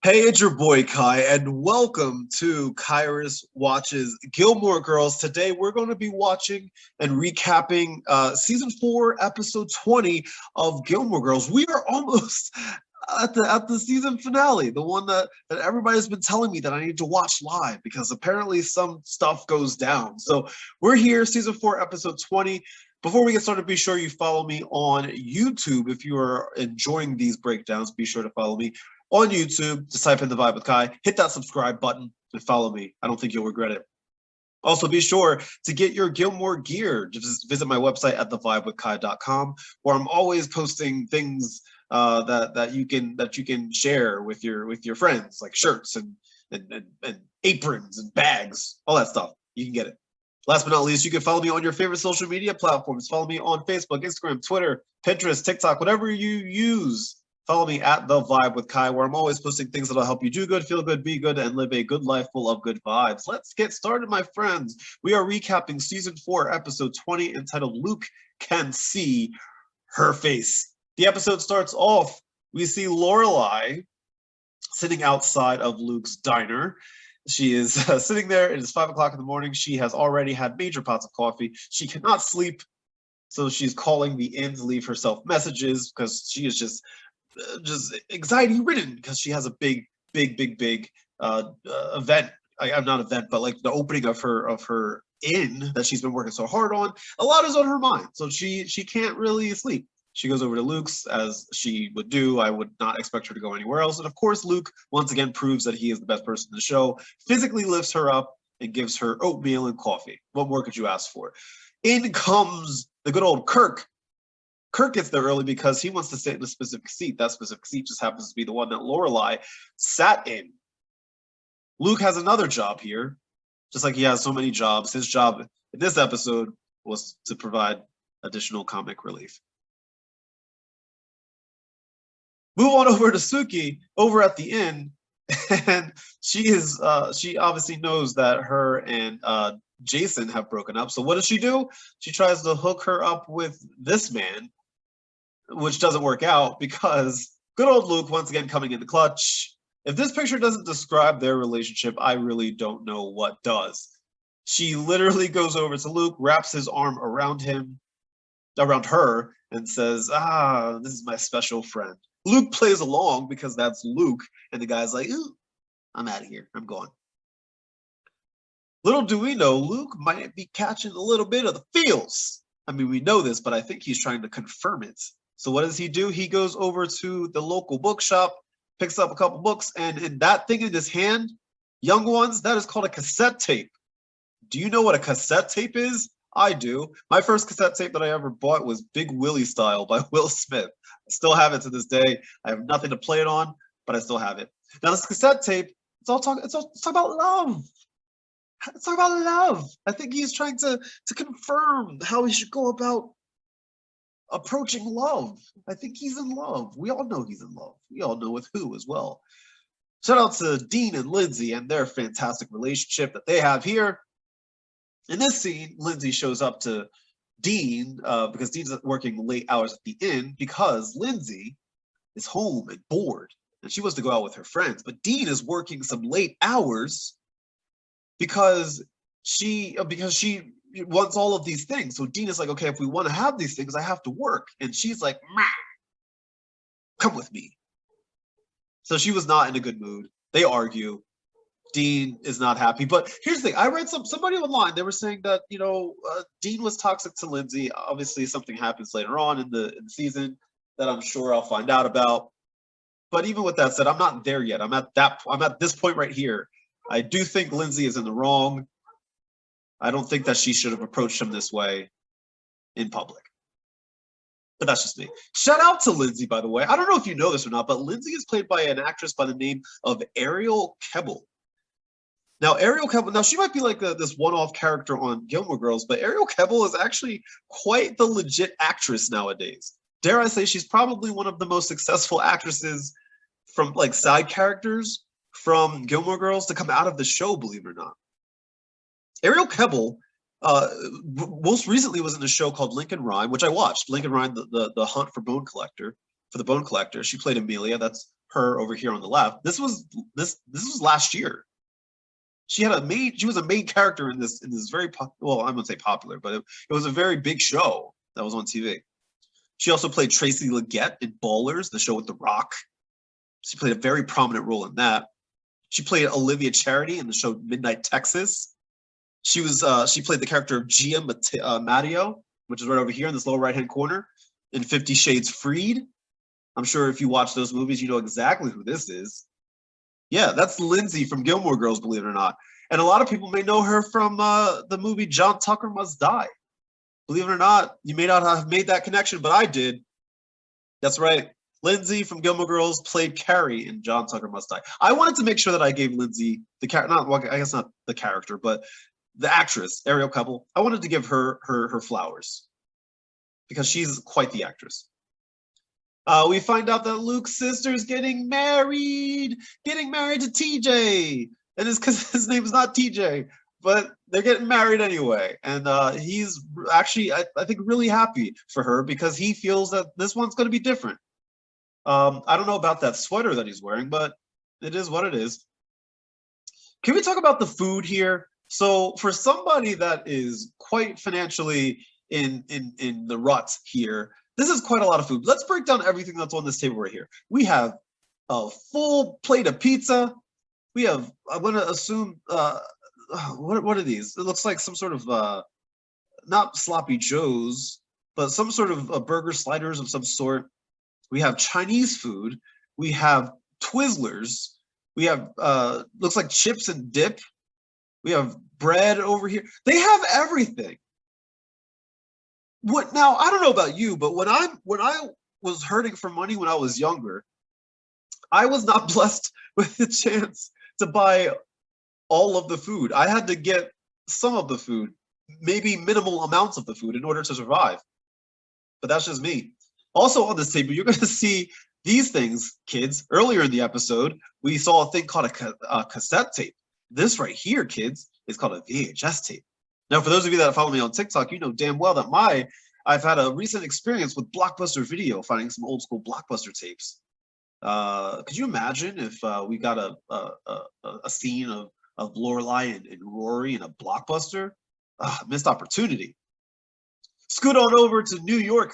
Hey, it's your boy Kai, and welcome to Kyrus Watches Gilmore Girls. Today, we're going to be watching and recapping season 4, episode 20 of Gilmore Girls. We are almost at the season finale, the one that everybody's been telling me that I need to watch live because apparently some stuff goes down. So we're here, season 4, episode 20. Before we get started, be sure you follow me on YouTube. If you are enjoying these breakdowns, be sure to follow me on YouTube. Just type in The Vibe with Kai, hit that subscribe button, and follow me. I don't think you'll regret it. Also, be sure to get your Gilmore gear. Just visit my website at thevibewithkai.com, where I'm always posting things that you can share with your friends, like shirts and aprons and bags, all that stuff. You can get it. Last but not least, you can follow me on your favorite social media platforms. Follow me on Facebook, Instagram, Twitter, Pinterest, TikTok, whatever you use. Follow me at The Vibe with Kai, where I'm always posting things that'll help you do good, feel good, be good, and live a good life full of good vibes. Let's get started, my friends. We are recapping season 4, episode 20, entitled Luke Can See Her Face. The episode starts off, we see Lorelai sitting outside of Luke's diner. She is sitting there. It is 5 o'clock in the morning. She has already had major pots of coffee. She cannot sleep, so she's calling the inn to leave herself messages because she is just anxiety ridden because she has a big event. I'm not event, but like the opening of her inn that she's been working so hard on. A lot is on her mind, so she can't really sleep. She goes over to Luke's, as she would do. I would not expect her to go anywhere else. And of course, Luke once again proves that he is the best person in the show, physically lifts her up and gives her oatmeal and coffee. What more could you ask for? In comes the good old Kirk. Kirk gets there early because he wants to sit in a specific seat. That specific seat just happens to be the one that Lorelai sat in. Luke has another job here, just like he has so many jobs. His job in this episode was to provide additional comic relief. Move on over to Suki over at the inn, and she obviously knows that her and Jason have broken up. So what does she do? She tries to hook her up with this man, which doesn't work out because good old Luke once again coming in the clutch. If this picture doesn't describe their relationship, I really don't know what does. She literally goes over to Luke, wraps his arm around her, and says, this is my special friend. Luke plays along because that's Luke, and the guy's like, ooh, I'm out of here. I'm going. Little do we know, Luke might be catching a little bit of the feels. I mean, we know this, but I think he's trying to confirm it. So what does he do? He goes over to the local bookshop, picks up a couple books, and in that thing in his hand, young ones, that is called a cassette tape. Do you know what a cassette tape is? I do. My first cassette tape that I ever bought was Big Willie Style by Will Smith. I still have it to this day. I have nothing to play it on, but I still have it. Now this cassette tape, it's talk about love. It's talk about love. I think he's trying to confirm how he should go about approaching love. I think he's in love. We all know he's in love. We all know with who as well. Shout out to Dean and Lindsay and their fantastic relationship that they have here. In this scene, Lindsay shows up to Dean because Dean's working late hours at the inn because Lindsay is home and bored and she wants to go out with her friends. But Dean is working some late hours because she wants all of these things. So Dean is like, okay, if we want to have these things, I have to work. And she's like, come with me. So she was not in a good mood. They argue. Dean is not happy. But here's the thing. I read somebody online. They were saying that, Dean was toxic to Lindsay. Obviously, something happens later on in the season that I'm sure I'll find out about. But even with that said, I'm not there yet. I'm at this point right here. I do think Lindsay is in the wrong. I don't think that she should have approached him this way in public. But that's just me. Shout out to Lindsay, by the way. I don't know if you know this or not, but Lindsay is played by an actress by the name of Ariel Kebbel. Now, Ariel Kebbel, she might be like this one-off character on Gilmore Girls, but Ariel Kebbel is actually quite the legit actress nowadays. Dare I say she's probably one of the most successful actresses from like side characters from Gilmore Girls to come out of the show, believe it or not. Ariel Kebbel most recently was in a show called Lincoln Rhyme, which I watched. Lincoln Rhyme, the hunt for the Bone Collector. She played Amelia. That's her over here on the left. This was last year. She was a main character in this very well, I wouldn't say popular, but it was a very big show that was on TV. She also played Tracy Leggett in Ballers, the show with The Rock. She played a very prominent role in that. She played Olivia Charity in the show Midnight Texas. She played the character of Gia Matteo, which is right over here in this lower right-hand corner, in 50 Shades Freed. I'm sure if you watch those movies, you know exactly who this is. Yeah, that's Lindsay from Gilmore Girls, believe it or not. And a lot of people may know her from the movie John Tucker Must Die. Believe it or not, you may not have made that connection, but I did. That's right. Lindsay from Gilmore Girls played Carrie in John Tucker Must Die. I wanted to make sure that I gave Lindsay the character, I guess not the character, but the actress, Ariel Couple. I wanted to give her flowers because she's quite the actress. We find out that Luke's sister's getting married to TJ. And it's because his name's not TJ, but they're getting married anyway. And he's actually, I think, really happy for her because he feels that this one's going to be different. I don't know about that sweater that he's wearing, but it is what it is. Can we talk about the food here? So for somebody that is quite financially in the rut here, this is quite a lot of food. Let's break down everything that's on this table right here. We have a full plate of pizza. We have, I'm going to assume, what are these? It looks like some sort of, not sloppy joes, but some sort of burger sliders of some sort. We have Chinese food. We have Twizzlers. We have, looks like chips and dip. We have bread over here. They have everything. Now, I don't know about you, but when I was hurting for money when I was younger, I was not blessed with the chance to buy all of the food. I had to get some of the food, maybe minimal amounts of the food in order to survive. But that's just me. Also on this table, you're going to see these things, kids. Earlier in the episode, we saw a thing called a cassette tape. This right here, kids, is called a VHS tape. Now, for those of you that follow me on TikTok, you know damn well that I've had a recent experience with Blockbuster Video, finding some old school Blockbuster tapes. Could you imagine if we got a scene of Lorelai and Rory in a Blockbuster? Missed opportunity. Scoot on over to New York,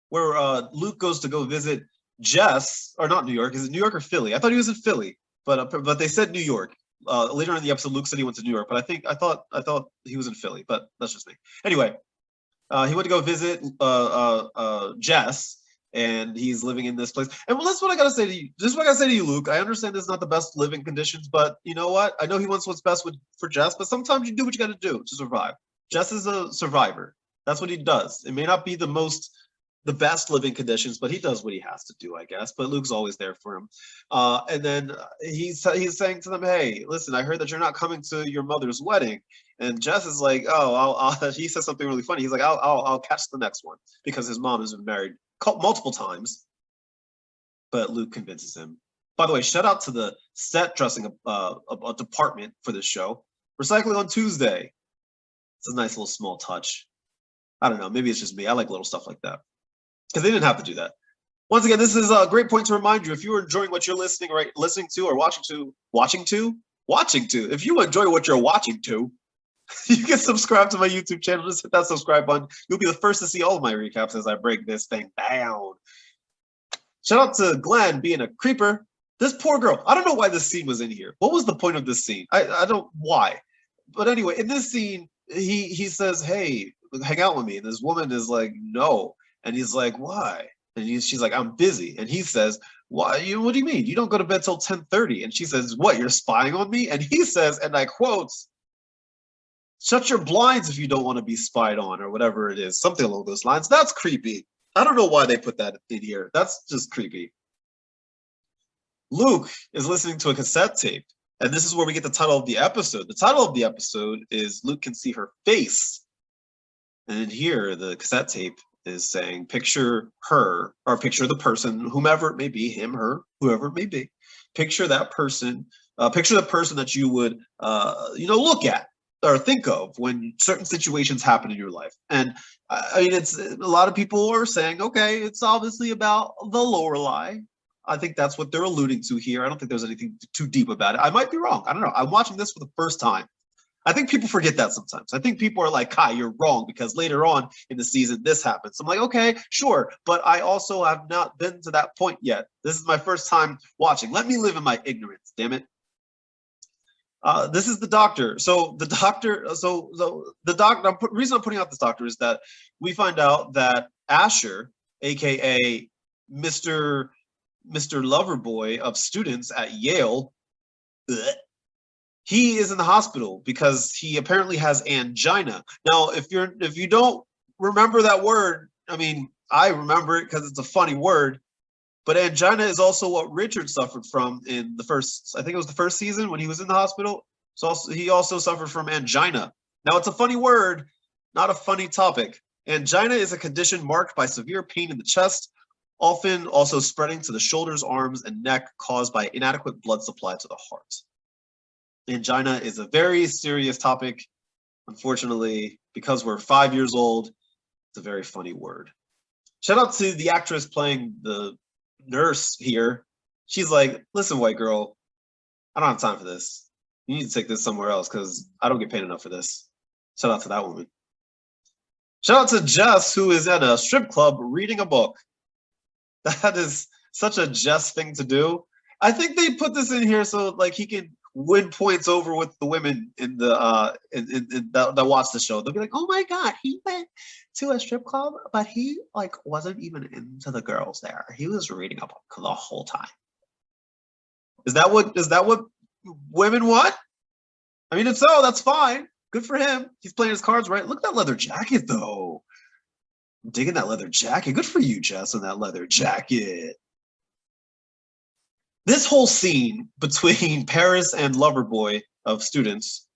where Luke goes to go visit Jess, or not New York. Is it New York or Philly? I thought he was in Philly, but they said New York. Later in the episode, Luke said he went to New York, but I thought he was in Philly, but that's just me. Anyway, he went to go visit Jess, and he's living in this place. And well, that's what I gotta say to you. This is what I gotta say to you, Luke. I understand this is not the best living conditions, but you know what? I know he wants what's best for Jess, but sometimes you do what you gotta do to survive. Jess is a survivor. That's what he does. It may not be the best living conditions, but he does what he has to do, I guess. But Luke's always there for him. And then he's saying to them, "Hey, listen, I heard that you're not coming to your mother's wedding." And Jess is like, "Oh, he says something really funny. He's like, I'll catch the next one," because his mom has been married multiple times. But Luke convinces him. By the way, shout out to the set dressing a department for this show. Recycling on Tuesday. It's a nice little small touch. I don't know. Maybe it's just me. I like little stuff like that. Because they didn't have to do that. Once again, this is a great point to remind you, if you are enjoying what you're listening to or watching to, if you enjoy what you're watching to, you can subscribe to my YouTube channel. Just hit that subscribe button. You'll be the first to see all of my recaps as I break this thing down. Shout out to Glenn being a creeper. This poor girl. I don't know why this scene was in here. What was the point of this scene? I don't why. But anyway, in this scene, he says, "Hey, hang out with me." And this woman is like, "No." And he's like, "Why?" And she's like, "I'm busy." And he says, "Why? What do you mean? You don't go to bed till 10:30. And she says, "What, you're spying on me?" And he says, and I quote, "Shut your blinds if you don't want to be spied on," or whatever it is, something along those lines. That's creepy. I don't know why they put that in here. That's just creepy. Luke is listening to a cassette tape. And this is where we get the title of the episode. The title of the episode is Luke Can See Her Face. And in here, the cassette tape is saying, picture her, or picture the person, whomever it may be, him, her, whoever it may be. Picture that person, picture the person that you would, look at or think of when certain situations happen in your life. And I mean, it's a lot of people are saying, okay, it's obviously about the Lorelai. I think that's what they're alluding to here. I don't think there's anything too deep about it. I might be wrong. I don't know. I'm watching this for the first time. I think people forget that sometimes. I think people are like, Kai, you're wrong because later on in the season, this happens. I'm like, okay, sure. But I also have not been to that point yet. This is my first time watching. Let me live in my ignorance, damn it. This is the doctor. So the doctor, the reason I'm putting out this doctor is that we find out that Asher, AKA Mr. Loverboy of students at Yale, he is in the hospital because he apparently has angina. Now, if you don't remember that word, I mean, I remember it because it's a funny word, but angina is also what Richard suffered from in the first, I think it was the first season when he was in the hospital. So he also suffered from angina. Now, it's a funny word, not a funny topic. Angina is a condition marked by severe pain in the chest, often also spreading to the shoulders, arms, and neck, caused by inadequate blood supply to the heart. Angina is a very serious topic. Unfortunately, because we're 5 years old, it's a very funny word. Shout out to the actress playing the nurse here. She's like, listen, white girl, I don't have time for this. You need to take this somewhere else because I don't get paid enough for this. Shout out to that woman. Shout out to Jess, who is at a strip club reading a book. That is such a Jess thing to do. I think they put this in here so like he can win points over with the women in the that watch the show. They'll be like, "Oh my god, he went to a strip club, but he like wasn't even into the girls there. He was reading a book the whole time." Is that what women want? I mean, if so, that's fine. Good for him. He's playing his cards right. Look at that leather jacket, though. I'm digging that leather jacket. Good for you, Jess, on that leather jacket. This whole scene between Paris and Loverboy of students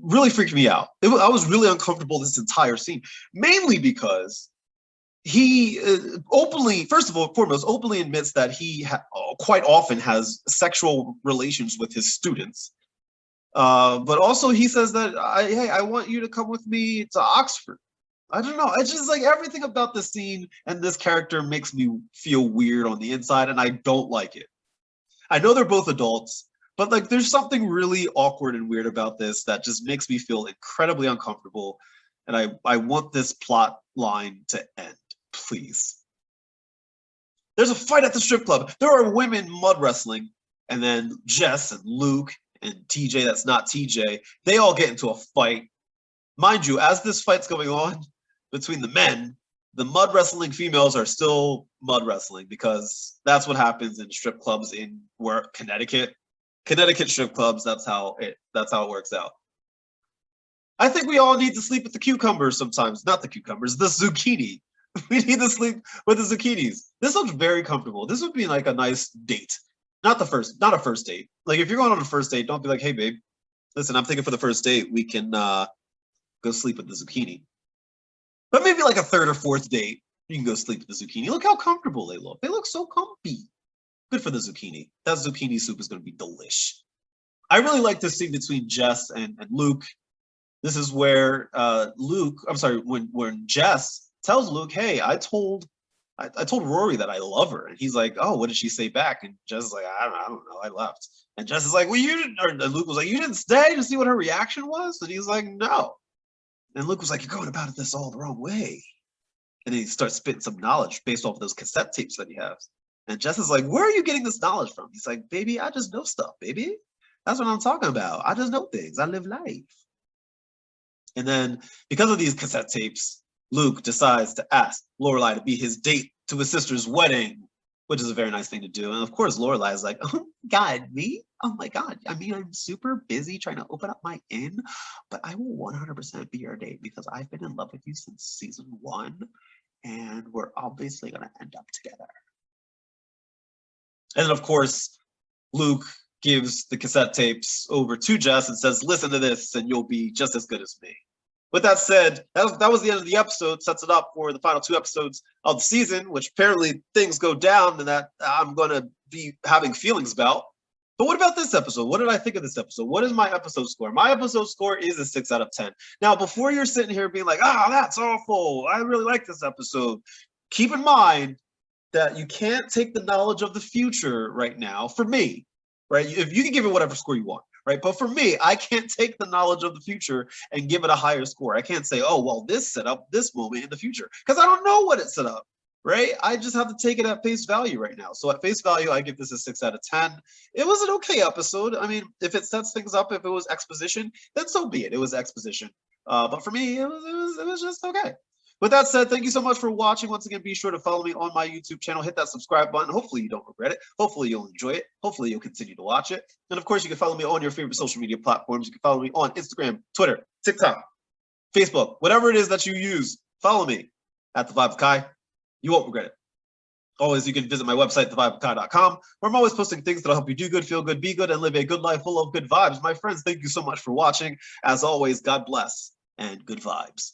really freaked me out. I was really uncomfortable this entire scene, mainly because he openly, first of all, foremost, openly admits that he quite often has sexual relations with his students. But also he says that, hey, I want you to come with me to Oxford. I don't know. It's just like everything about this scene and this character makes me feel weird on the inside, and I don't like it. I know they're both adults, but like there's something really awkward and weird about this that just makes me feel incredibly uncomfortable. And I want this plot line to end, please. There's a fight at the strip club. There are women mud wrestling, and then Jess and Luke and TJ, that's not TJ, they all get into a fight. Mind you, as this fight's going on between the men, the mud wrestling females are still mud wrestling because that's what happens in strip clubs in Connecticut strip clubs. That's how it works out. I think we all need to sleep with the cucumbers sometimes. Not the cucumbers, the zucchini. We need to sleep with the zucchinis. This looks very comfortable. This would be like a nice date. Not a first date. Like if you're going on a first date, don't be like, hey babe, listen, I'm thinking for the first date, we can go sleep with the zucchini. But maybe like a third or fourth date, you can go sleep with the zucchini. Look how comfortable they look. They look so comfy. Good for the zucchini. That zucchini soup is going to be delish. I really like this scene between Jess and Luke. This is where when Jess tells Luke, hey, I told Rory that I love her. And he's like, oh, what did she say back? And Jess is like, I don't know. I left. And Jess is like, well, you didn't, or Luke was like, you didn't stay to see what her reaction was? And he's like, no. And Luke was like, you're going about this all the wrong way. And then he starts spitting some knowledge based off of those cassette tapes that he has. And Jess is like, where are you getting this knowledge from? He's like, baby, I just know stuff, baby. That's what I'm talking about. I just know things. I live life. And then because of these cassette tapes, Luke decides to ask Lorelai to be his date to his sister's wedding, which is a very nice thing to do. And of course, Lorelai is like, oh God, me? Oh my God. I mean, I'm super busy trying to open up my inn, but I will 100% be your date because I've been in love with you since season 1 and we're obviously going to end up together. And then of course, Luke gives the cassette tapes over to Jess and says, listen to this and you'll be just as good as me. With that said, that was the end of the episode, sets it up for the final 2 episodes of the season, which apparently things go down and that I'm going to be having feelings about. But what about this episode? What did I think of this episode? What is my episode score? My episode score is a 6 out of 10. Now, before you're sitting here being like, that's awful, I really like this episode, keep in mind, that you can't take the knowledge of the future right now, for me, right? If you can give it whatever score you want, right? But for me, I can't take the knowledge of the future and give it a higher score. I can't say, oh, well, this set up this moment in the future, because I don't know what it set up, right? I just have to take it at face value right now. So at face value, I give this a 6 out of 10. It was an okay episode. I mean, if it sets things up, if it was exposition, then so be it. It was exposition. But for me, it was just okay. With that said, thank you so much for watching. Once again, be sure to follow me on my YouTube channel. Hit that subscribe button. Hopefully you don't regret it. Hopefully you'll enjoy it. Hopefully you'll continue to watch it. And of course, you can follow me on your favorite social media platforms. You can follow me on Instagram, Twitter, TikTok, Facebook, whatever it is that you use. Follow me at The Vibe of Kai. You won't regret it. Always, you can visit my website, thevibeofkai.com, where I'm always posting things that'll help you do good, feel good, be good, and live a good life full of good vibes. My friends, thank you so much for watching. As always, God bless and good vibes.